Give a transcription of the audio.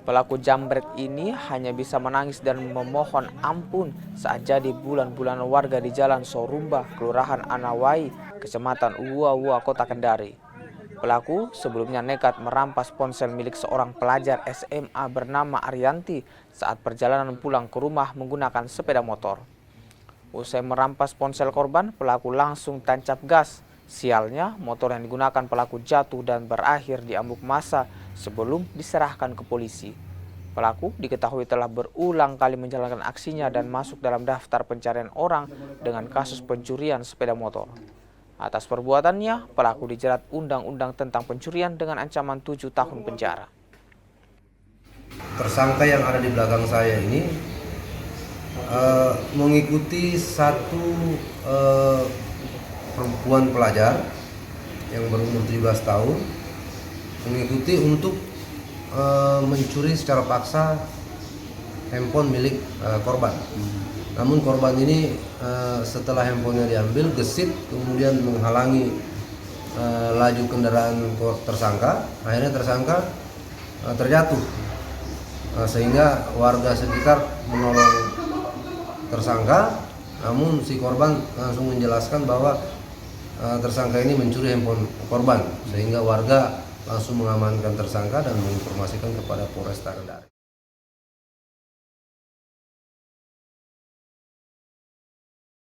Pelaku jambret ini hanya bisa menangis dan memohon ampun saat jadi bulan-bulan warga di Jalan Sorumba, Kelurahan Anawai, Kecamatan Uwa-Uwa, Kota Kendari. Pelaku sebelumnya nekat merampas ponsel milik seorang pelajar SMA bernama Arianti saat perjalanan pulang ke rumah menggunakan sepeda motor. Usai merampas ponsel korban, pelaku langsung tancap gas. Sialnya, motor yang digunakan pelaku jatuh dan berakhir diambuk massa sebelum diserahkan ke polisi. Pelaku diketahui telah berulang kali menjalankan aksinya dan masuk dalam daftar pencarian orang dengan kasus pencurian sepeda motor. Atas perbuatannya, pelaku dijerat Undang-Undang tentang pencurian dengan ancaman 7 tahun penjara. Tersangka yang ada di belakang saya ini mengikuti satu perempuan pelajar yang berumur 17 tahun, mengikuti untuk mencuri secara paksa handphone milik korban. Namun korban ini setelah handphonenya diambil, gesit, kemudian menghalangi laju kendaraan tersangka. Akhirnya tersangka terjatuh, sehingga warga sekitar menolong tersangka. Namun si korban langsung menjelaskan bahwa tersangka ini mencuri handphone korban, sehingga warga langsung mengamankan tersangka dan menginformasikan kepada Polresta Kendari.